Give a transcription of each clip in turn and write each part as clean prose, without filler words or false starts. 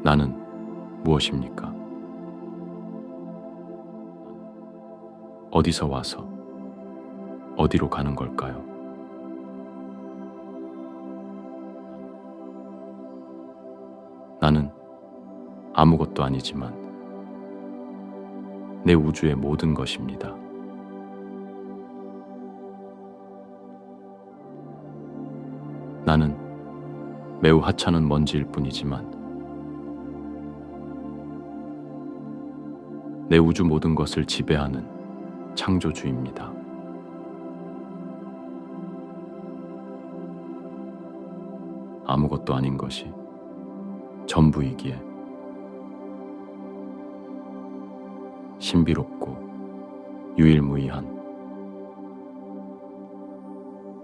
나는 무엇입니까? 어디서 와서 어디로 가는 걸까요? 나는 아무것도 아니지만 내 우주의 모든 것입니다. 나는 매우 하찮은 먼지일 뿐이지만 내 우주 모든 것을 지배하는 창조주입니다. 아무것도 아닌 것이 전부이기에 신비롭고 유일무이한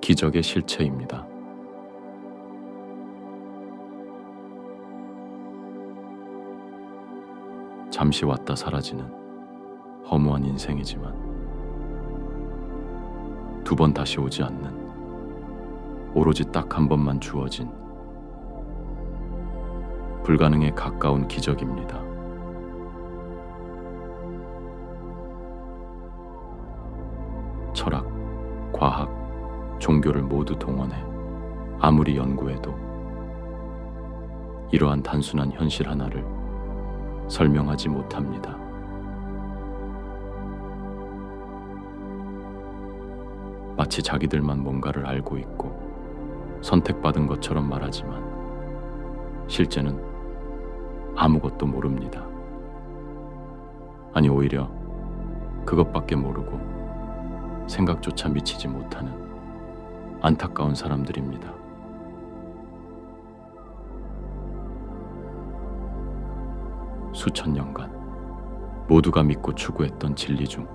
기적의 실체입니다. 잠시 왔다 사라지는 허무한 인생이지만 두 번 다시 오지 않는 오로지 딱 한 번만 주어진 불가능에 가까운 기적입니다. 철학, 과학, 종교를 모두 동원해 아무리 연구해도 이러한 단순한 현실 하나를 설명하지 못합니다. 마치 자기들만 뭔가를 알고 있고 선택받은 것처럼 말하지만 실제는 아무것도 모릅니다. 아니, 오히려 그것밖에 모르고 생각조차 미치지 못하는 안타까운 사람들입니다. 수천 년간 모두가 믿고 추구했던 진리 중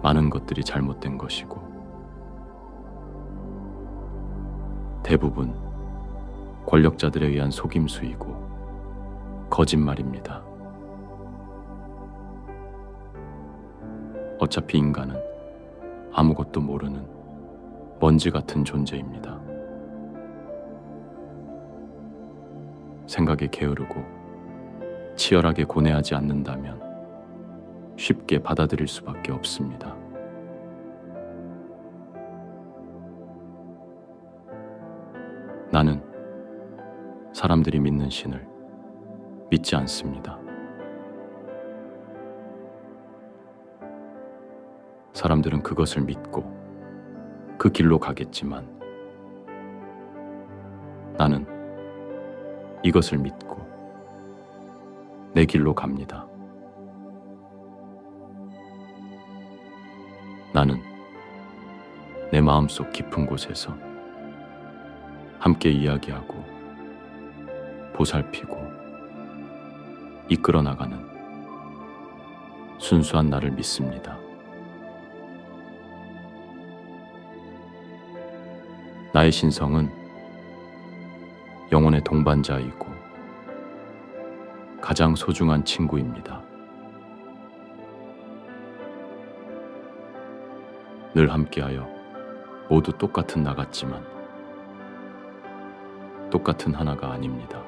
많은 것들이 잘못된 것이고 대부분 권력자들에 의한 속임수이고 거짓말입니다. 어차피 인간은 아무것도 모르는 먼지 같은 존재입니다. 생각에 게으르고 치열하게 고뇌하지 않는다면 쉽게 받아들일 수밖에 없습니다. 나는 사람들이 믿는 신을 믿지 않습니다. 사람들은 그것을 믿고 그 길로 가겠지만 나는 이것을 믿고 내 길로 갑니다. 나는 내 마음속 깊은 곳에서 함께 이야기하고 보살피고 이끌어 나가는 순수한 나를 믿습니다. 나의 신성은 영혼의 동반자이고 가장 소중한 친구입니다. 늘 함께하여 모두 똑같은 나 같지만 똑같은 하나가 아닙니다.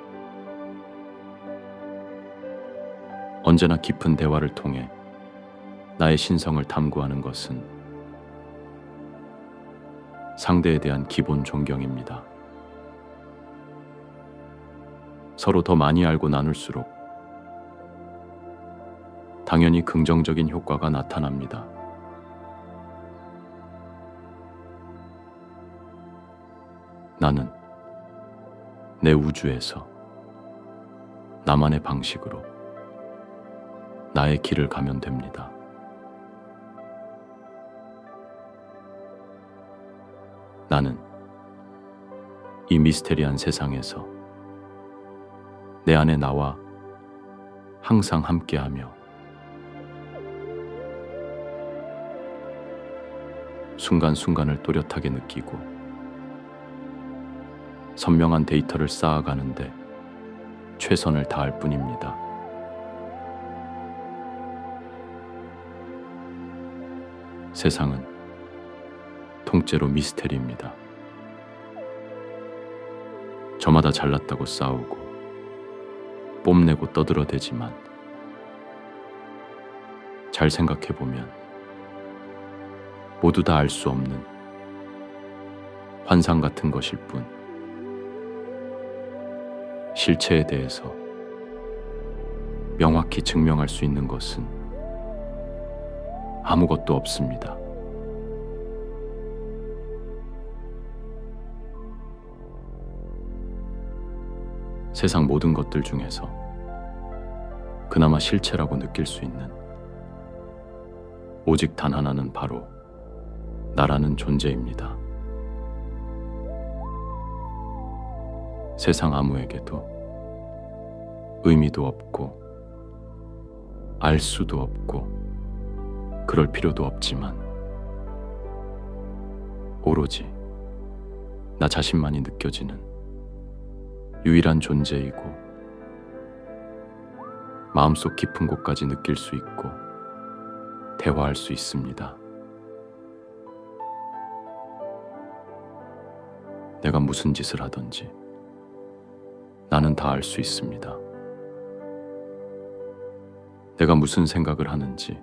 언제나 깊은 대화를 통해 나의 신성을 탐구하는 것은 상대에 대한 기본 존경입니다. 서로 더 많이 알고 나눌수록 당연히 긍정적인 효과가 나타납니다. 나는 내 우주에서 나만의 방식으로 나의 길을 가면 됩니다. 나는 이 미스테리한 세상에서 내 안에 나와 항상 함께하며 순간순간을 또렷하게 느끼고 선명한 데이터를 쌓아가는데 최선을 다할 뿐입니다. 세상은 통째로 미스테리입니다. 저마다 잘났다고 싸우고 뽐내고 떠들어대지만 잘 생각해보면 모두 다 알 수 없는 환상 같은 것일 뿐 실체에 대해서 명확히 증명할 수 있는 것은 아무것도 없습니다. 세상 모든 것들 중에서 그나마 실체라고 느낄 수 있는 오직 단 하나는 바로 나라는 존재입니다. 세상 아무에게도 의미도 없고 알 수도 없고 그럴 필요도 없지만 오로지 나 자신만이 느껴지는 유일한 존재이고 마음속 깊은 곳까지 느낄 수 있고 대화할 수 있습니다. 내가 무슨 짓을 하든지 나는 다 알 수 있습니다. 내가 무슨 생각을 하는지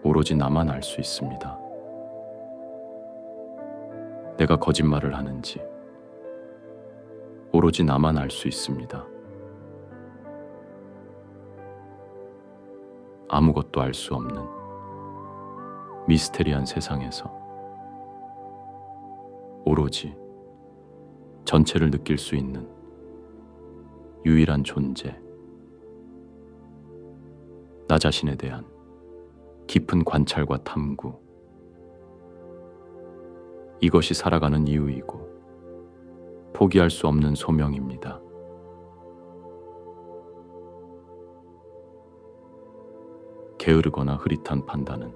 오로지 나만 알 수 있습니다. 내가 거짓말을 하는지 오로지 나만 알 수 있습니다. 아무것도 알 수 없는 미스테리한 세상에서 오로지 전체를 느낄 수 있는 유일한 존재, 나 자신에 대한 깊은 관찰과 탐구, 이것이 살아가는 이유이고 포기할 수 없는 소명입니다. 게으르거나 흐릿한 판단은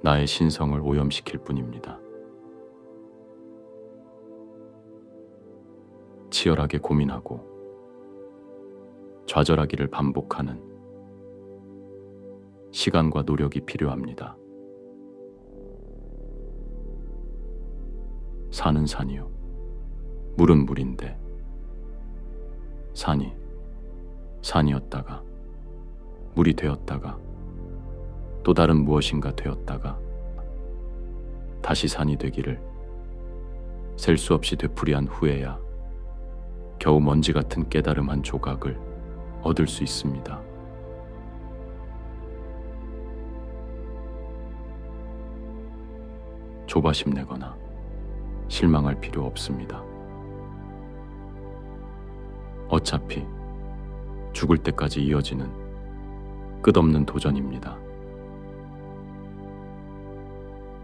나의 신성을 오염시킬 뿐입니다. 치열하게 고민하고 좌절하기를 반복하는 시간과 노력이 필요합니다. 산은 산이요, 물은 물인데 산이 산이었다가 물이 되었다가 또 다른 무엇인가 되었다가 다시 산이 되기를 셀 수 없이 되풀이한 후에야 겨우 먼지 같은 깨달음 한 조각을 얻을 수 있습니다. 조바심 내거나 실망할 필요 없습니다. 어차피 죽을 때까지 이어지는 끝없는 도전입니다.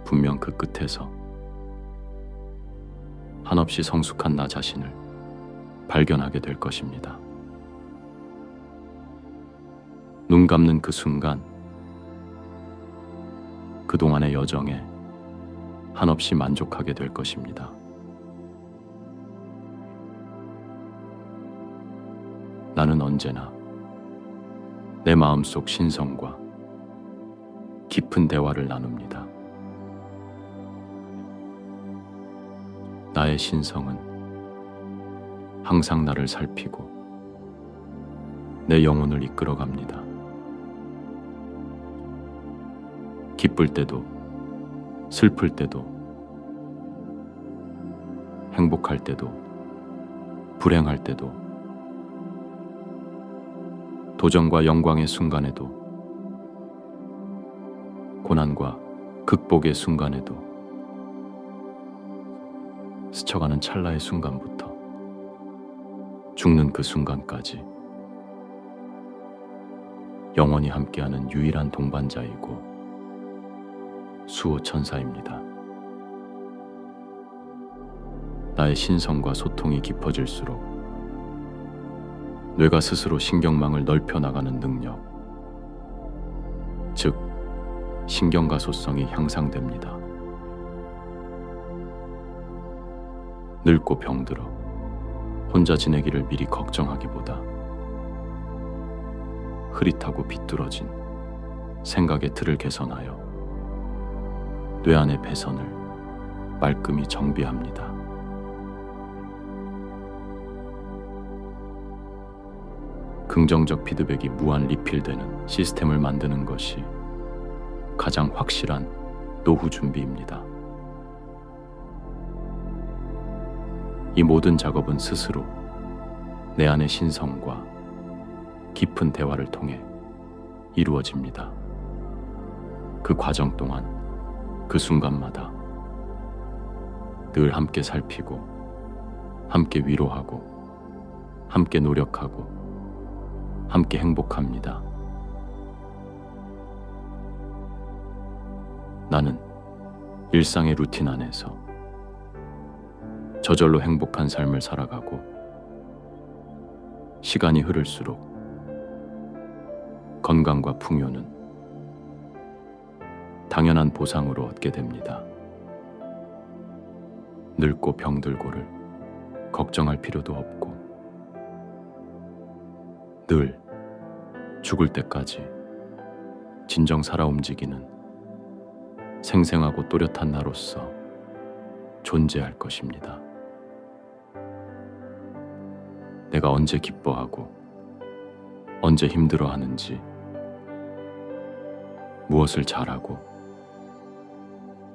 분명 그 끝에서 한없이 성숙한 나 자신을 발견하게 될 것입니다. 눈 감는 그 순간, 그동안의 여정에 한없이 만족하게 될 것입니다. 나는 언제나 내 마음속 신성과 깊은 대화를 나눕니다. 나의 신성은 항상 나를 살피고 내 영혼을 이끌어갑니다. 기쁠 때도 슬플 때도 행복할 때도 불행할 때도 도전과 영광의 순간에도 고난과 극복의 순간에도 스쳐가는 찰나의 순간부터 죽는 그 순간까지 영원히 함께하는 유일한 동반자이고 수호천사입니다. 나의 신성과 소통이 깊어질수록 뇌가 스스로 신경망을 넓혀 나가는 능력, 즉 신경가소성이 향상됩니다. 늙고 병들어 혼자 지내기를 미리 걱정하기보다 흐릿하고 비뚤어진 생각의 틀을 개선하여 뇌 안의 배선을 말끔히 정비합니다. 긍정적 피드백이 무한 리필되는 시스템을 만드는 것이 가장 확실한 노후 준비입니다. 이 모든 작업은 스스로 내 안의 신성과 깊은 대화를 통해 이루어집니다. 그 과정 동안, 그 순간마다 늘 함께 살피고, 함께 위로하고, 함께 노력하고, 함께 행복합니다. 나는 일상의 루틴 안에서 저절로 행복한 삶을 살아가고, 시간이 흐를수록 건강과 풍요는 당연한 보상으로 얻게 됩니다. 늙고 병들고를 걱정할 필요도 없고, 늘 죽을 때까지 진정 살아 움직이는 생생하고 또렷한 나로서 존재할 것입니다. 내가 언제 기뻐하고 언제 힘들어하는지, 무엇을 잘하고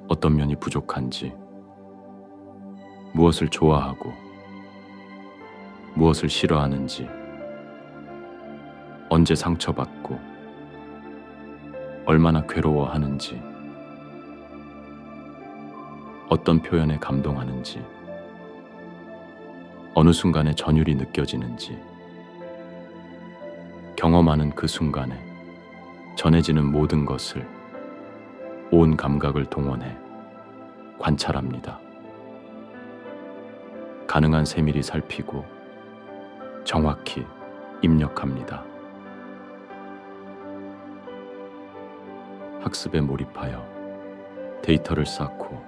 어떤 면이 부족한지, 무엇을 좋아하고 무엇을 싫어하는지, 언제 상처받고 얼마나 괴로워하는지, 어떤 표현에 감동하는지, 어느 순간에 전율이 느껴지는지, 경험하는 그 순간에 전해지는 모든 것을 온 감각을 동원해 관찰합니다. 가능한 세밀히 살피고 정확히 입력합니다. 학습에 몰입하여 데이터를 쌓고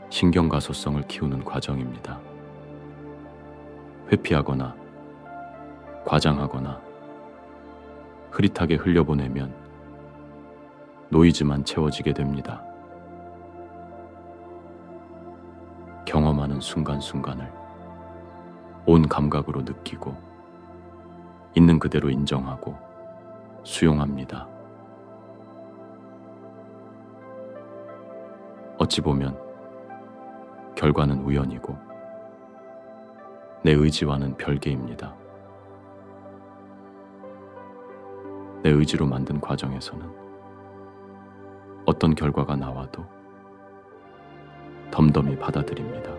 신경 가소성을 키우는 과정입니다. 회피하거나 과장하거나 흐릿하게 흘려보내면 노이즈만 채워지게 됩니다. 경험하는 순간순간을 온 감각으로 느끼고 있는 그대로 인정하고 수용합니다. 어찌 보면 결과는 우연이고 내 의지와는 별개입니다. 내 의지로 만든 과정에서는 어떤 결과가 나와도 덤덤히 받아들입니다.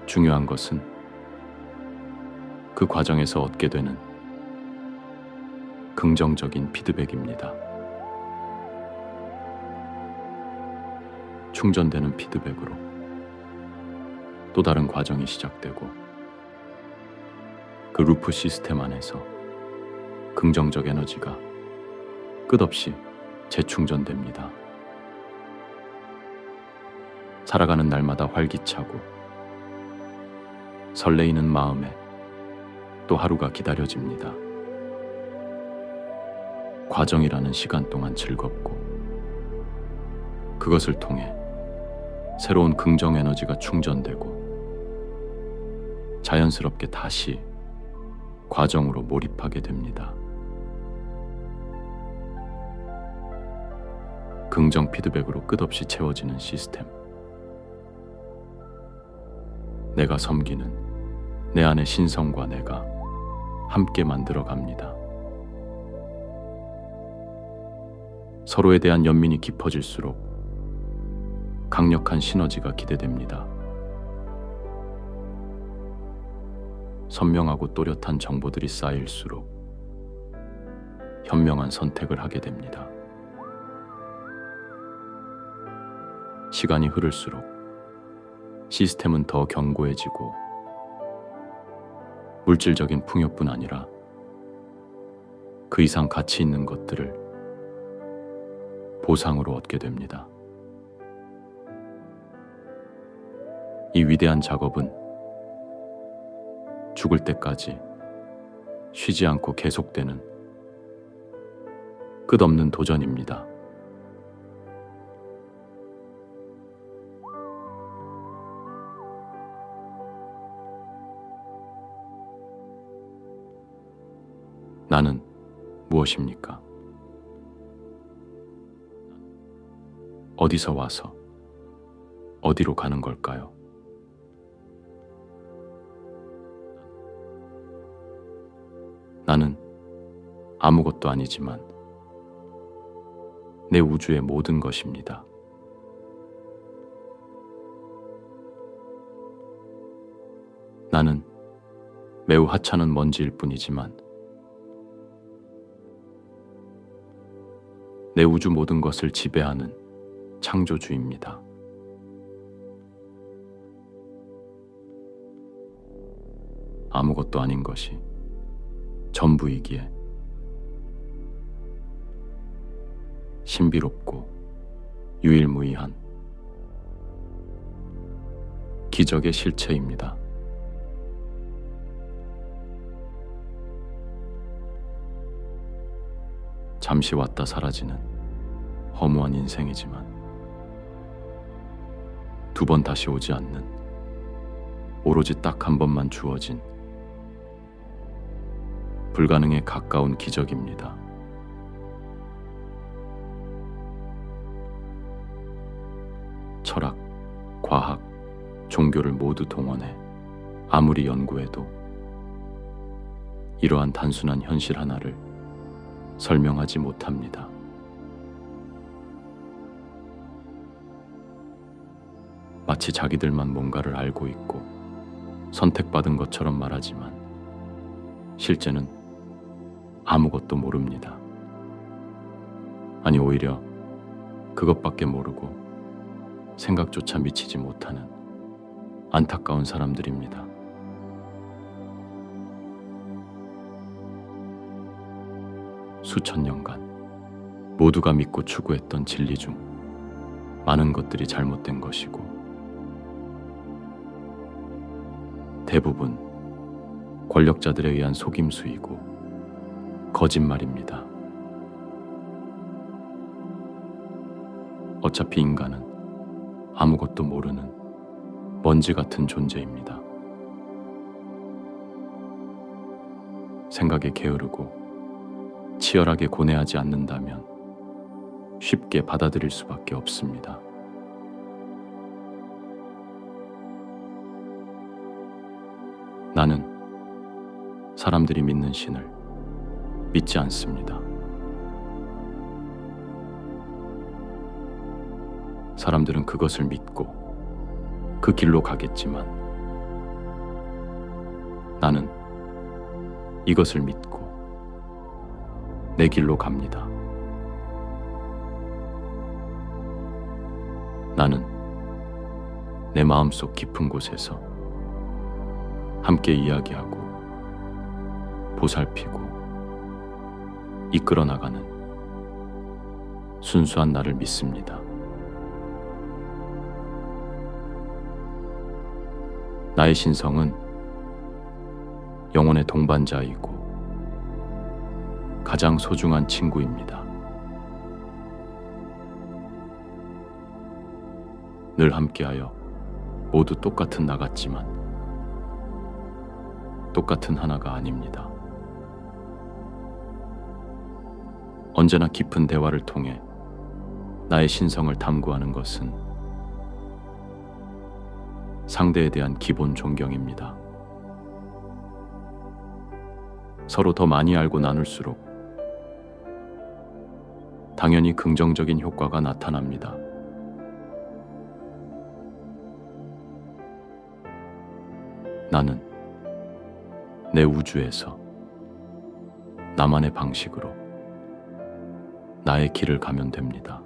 중요한 것은 그 과정에서 얻게 되는 긍정적인 피드백입니다. 충전되는 피드백으로 또 다른 과정이 시작되고, 그 루프 시스템 안에서 긍정적 에너지가 끝없이 재충전됩니다. 살아가는 날마다 활기차고 설레이는 마음에 또 하루가 기다려집니다. 과정이라는 시간 동안 즐겁고, 그것을 통해 새로운 긍정 에너지가 충전되고 자연스럽게 다시 과정으로 몰입하게 됩니다. 긍정 피드백으로 끝없이 채워지는 시스템. 내가 섬기는 내 안의 신성과 내가 함께 만들어 갑니다. 서로에 대한 연민이 깊어질수록 강력한 시너지가 기대됩니다. 선명하고 또렷한 정보들이 쌓일수록 현명한 선택을 하게 됩니다. 시간이 흐를수록 시스템은 더 견고해지고 물질적인 풍요뿐 아니라 그 이상 가치 있는 것들을 보상으로 얻게 됩니다. 이 위대한 작업은 죽을 때까지 쉬지 않고 계속되는 끝없는 도전입니다. 나는 무엇입니까? 어디서 와서 어디로 가는 걸까요? 나는 아무것도 아니지만 내 우주의 모든 것입니다. 나는 매우 하찮은 먼지일 뿐이지만 내 우주 모든 것을 지배하는 창조주입니다. 아무것도 아닌 것이 전부이기에 신비롭고 유일무이한 기적의 실체입니다. 잠시 왔다 사라지는 허무한 인생이지만 두 번 다시 오지 않는 오로지 딱 한 번만 주어진 불가능에 가까운 기적입니다. 철학, 과학, 종교를 모두 동원해 아무리 연구해도 이러한 단순한 현실 하나를 설명하지 못합니다. 마치 자기들만 뭔가를 알고 있고 선택받은 것처럼 말하지만 실제는 아무것도 모릅니다. 아니, 오히려 그것밖에 모르고 생각조차 미치지 못하는 안타까운 사람들입니다. 수천 년간 모두가 믿고 추구했던 진리 중 많은 것들이 잘못된 것이고 대부분 권력자들에 의한 속임수이고 거짓말입니다. 어차피 인간은 아무것도 모르는 먼지 같은 존재입니다. 생각에 게으르고 치열하게 고뇌하지 않는다면 쉽게 받아들일 수밖에 없습니다. 나는 사람들이 믿는 신을 믿지 않습니다. 사람들은 그것을 믿고 그 길로 가겠지만 나는 이것을 믿고 내 길로 갑니다. 나는 내 마음속 깊은 곳에서 함께 이야기하고 보살피고 이끌어 나가는 순수한 나를 믿습니다. 나의 신성은 영혼의 동반자이고 가장 소중한 친구입니다. 늘 함께하여 모두 똑같은 나 같지만 똑같은 하나가 아닙니다. 언제나 깊은 대화를 통해 나의 신성을 탐구하는 것은 상대에 대한 기본 존경입니다. 서로 더 많이 알고 나눌수록 당연히 긍정적인 효과가 나타납니다. 나는 내 우주에서 나만의 방식으로 나의 길을 가면 됩니다.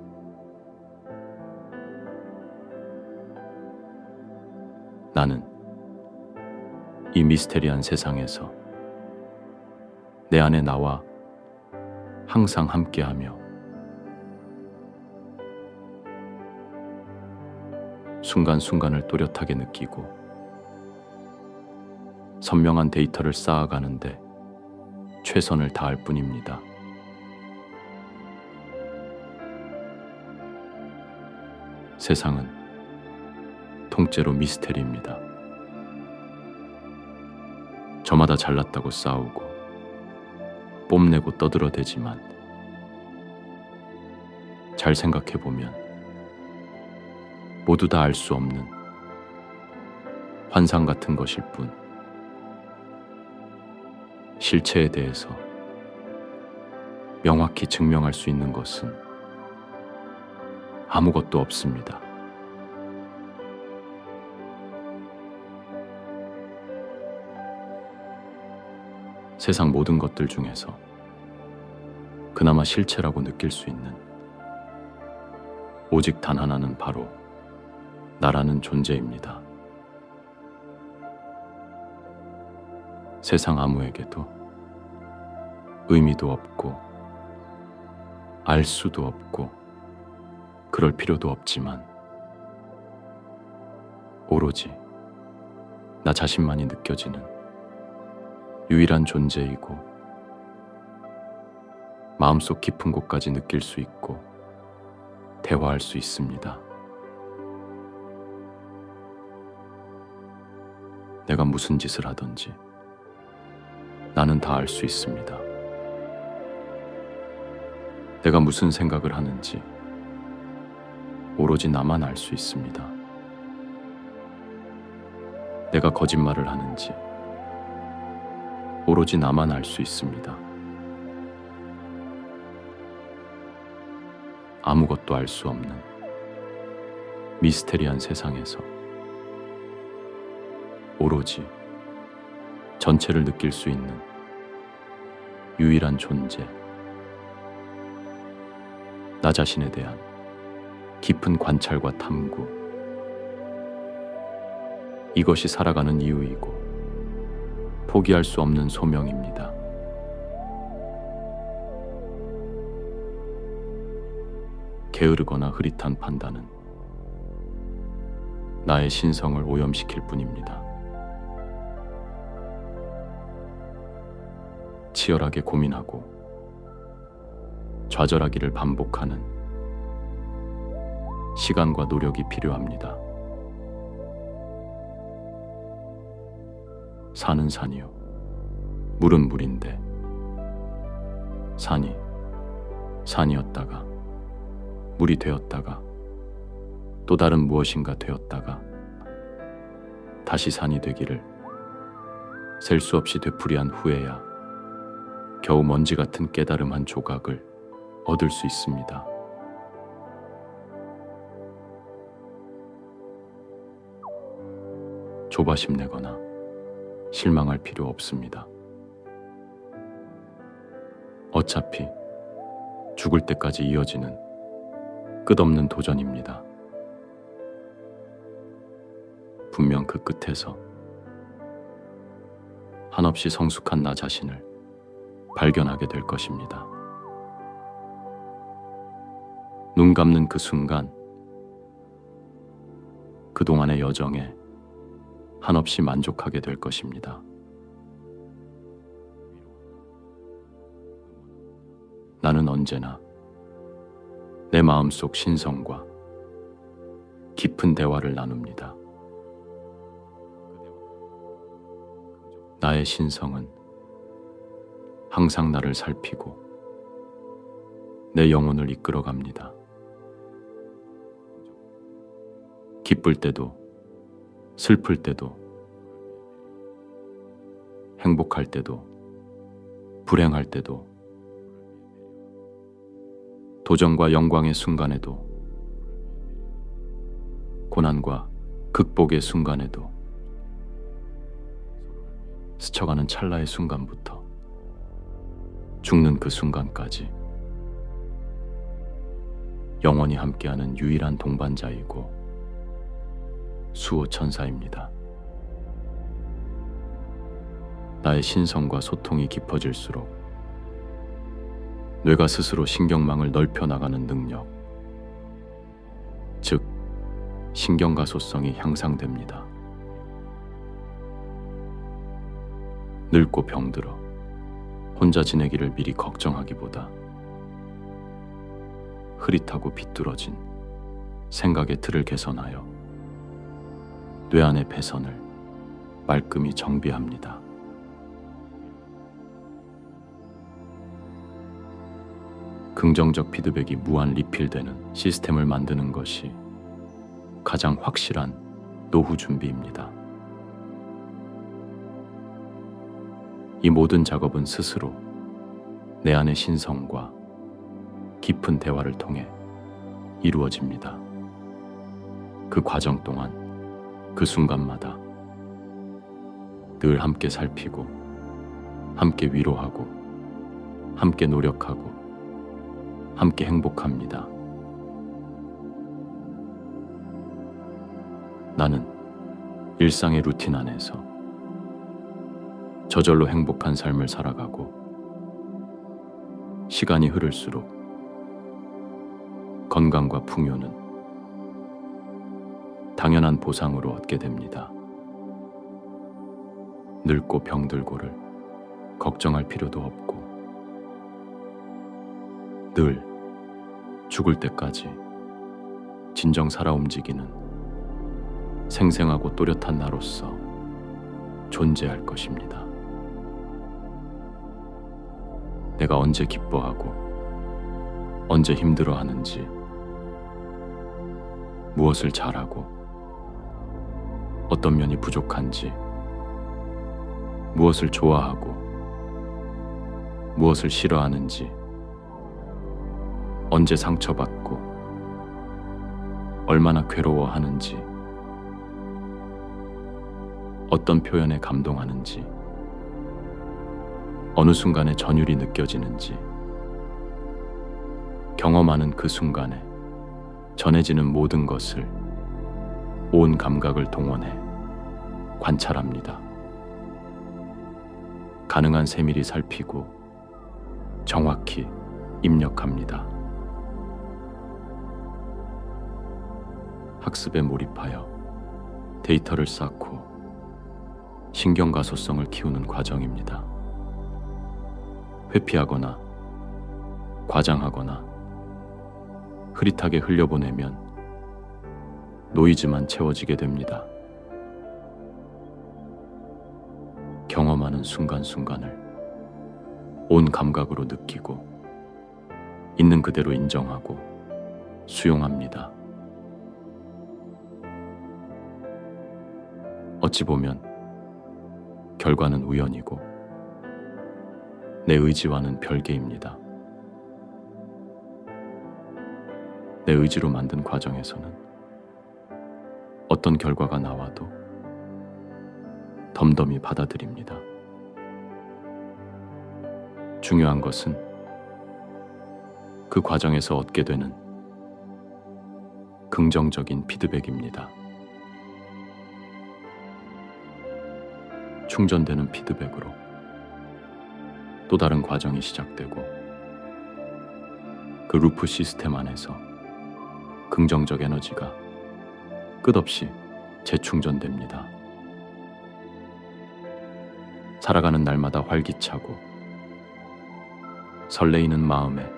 나는 이 미스테리한 세상에서 내 안에 나와 항상 함께하며 순간순간을 또렷하게 느끼고 선명한 데이터를 쌓아가는데 최선을 다할 뿐입니다. 세상은 통째로 미스테리입니다. 저마다 잘났다고 싸우고 뽐내고 떠들어대지만 잘 생각해보면 모두 다 알 수 없는 환상 같은 것일 뿐, 실체에 대해서 명확히 증명할 수 있는 것은 아무것도 없습니다. 세상 모든 것들 중에서 그나마 실체라고 느낄 수 있는 오직 단 하나는 바로 나라는 존재입니다. 세상 아무에게도 의미도 없고 알 수도 없고 그럴 필요도 없지만 오로지 나 자신만이 느껴지는 유일한 존재이고 마음속 깊은 곳까지 느낄 수 있고 대화할 수 있습니다. 내가 무슨 짓을 하든지 나는 다 알 수 있습니다. 내가 무슨 생각을 하는지 오로지 나만 알 수 있습니다. 내가 거짓말을 하는지 오로지 나만 알 수 있습니다. 아무것도 알 수 없는 미스테리한 세상에서 오로지 전체를 느낄 수 있는 유일한 존재, 나 자신에 대한 깊은 관찰과 탐구, 이것이 살아가는 이유이고 포기할 수 없는 소명입니다. 게으르거나 흐릿한 판단은 나의 신성을 오염시킬 뿐입니다. 치열하게 고민하고 좌절하기를 반복하는 시간과 노력이 필요합니다. 산은 산이요, 물은 물인데 산이 산이었다가 물이 되었다가 또 다른 무엇인가 되었다가 다시 산이 되기를 셀 수 없이 되풀이한 후에야 겨우 먼지 같은 깨달음 한 조각을 얻을 수 있습니다. 조바심 내거나 실망할 필요 없습니다. 어차피 죽을 때까지 이어지는 끝없는 도전입니다. 분명 그 끝에서 한없이 성숙한 나 자신을 발견하게 될 것입니다. 눈 감는 그 순간, 그동안의 여정에 한없이 만족하게 될 것입니다. 나는 언제나 내 마음속 신성과 깊은 대화를 나눕니다. 나의 신성은 항상 나를 살피고 내 영혼을 이끌어갑니다. 기쁠 때도 슬플 때도 행복할 때도 불행할 때도 도전과 영광의 순간에도 고난과 극복의 순간에도 스쳐가는 찰나의 순간부터 죽는 그 순간까지 영원히 함께하는 유일한 동반자이고 수호천사입니다. 나의 신성과 소통이 깊어질수록 뇌가 스스로 신경망을 넓혀 나가는 능력, 즉 신경가소성이 향상됩니다. 늙고 병들어 혼자 지내기를 미리 걱정하기보다 흐릿하고 비뚤어진 생각의 틀을 개선하여 뇌 안의 배선을 말끔히 정비합니다. 긍정적 피드백이 무한 리필되는 시스템을 만드는 것이 가장 확실한 노후 준비입니다. 이 모든 작업은 스스로 내 안의 신성과 깊은 대화를 통해 이루어집니다. 그 과정 동안, 그 순간마다 늘 함께 살피고, 함께 위로하고, 함께 노력하고, 함께 행복합니다. 나는 일상의 루틴 안에서 저절로 행복한 삶을 살아가고, 시간이 흐를수록 건강과 풍요는 당연한 보상으로 얻게 됩니다. 늙고 병들고를 걱정할 필요도 없고, 늘 죽을 때까지 진정 살아 움직이는 생생하고 또렷한 나로서 존재할 것입니다. 내가 언제 기뻐하고 언제 힘들어하는지, 무엇을 잘하고 어떤 면이 부족한지, 무엇을 좋아하고 무엇을 싫어하는지, 언제 상처받고 얼마나 괴로워하는지, 어떤 표현에 감동하는지, 어느 순간에 전율이 느껴지는지, 경험하는 그 순간에 전해지는 모든 것을 온 감각을 동원해 관찰합니다. 가능한 세밀히 살피고 정확히 입력합니다. 학습에 몰입하여 데이터를 쌓고 신경가소성을 키우는 과정입니다. 회피하거나 과장하거나 흐릿하게 흘려보내면 노이즈만 채워지게 됩니다. 경험하는 순간순간을 온 감각으로 느끼고 있는 그대로 인정하고 수용합니다. 어찌 보면 결과는 우연이고 내 의지와는 별개입니다. 내 의지로 만든 과정에서는 어떤 결과가 나와도 덤덤히 받아들입니다. 중요한 것은 그 과정에서 얻게 되는 긍정적인 피드백입니다. 충전되는 피드백으로 또 다른 과정이 시작되고, 그 루프 시스템 안에서 긍정적 에너지가 끝없이 재충전됩니다. 살아가는 날마다 활기차고 설레이는 마음에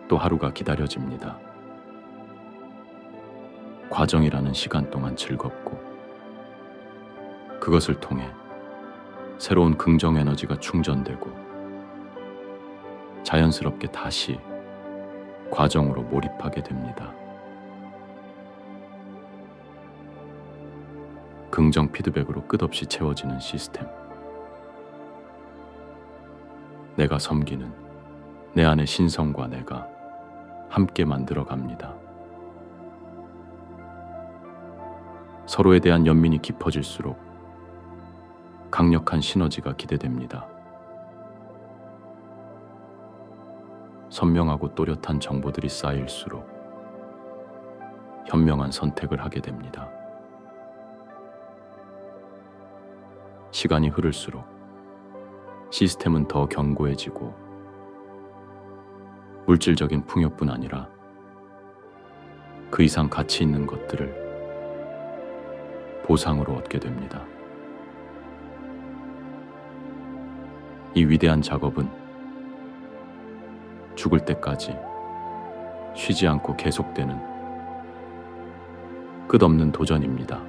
또 하루가 기다려집니다. 과정이라는 시간 동안 즐겁고, 그것을 통해 새로운 긍정 에너지가 충전되고 자연스럽게 다시 과정으로 몰입하게 됩니다. 긍정 피드백으로 끝없이 채워지는 시스템. 내가 섬기는 내 안의 신성과 내가 함께 만들어 갑니다. 서로에 대한 연민이 깊어질수록 강력한 시너지가 기대됩니다. 선명하고 또렷한 정보들이 쌓일수록 현명한 선택을 하게 됩니다. 시간이 흐를수록 시스템은 더 견고해지고, 물질적인 풍요뿐 아니라 그 이상 가치 있는 것들을 보상으로 얻게 됩니다. 이 위대한 작업은 죽을 때까지 쉬지 않고 계속되는 끝없는 도전입니다.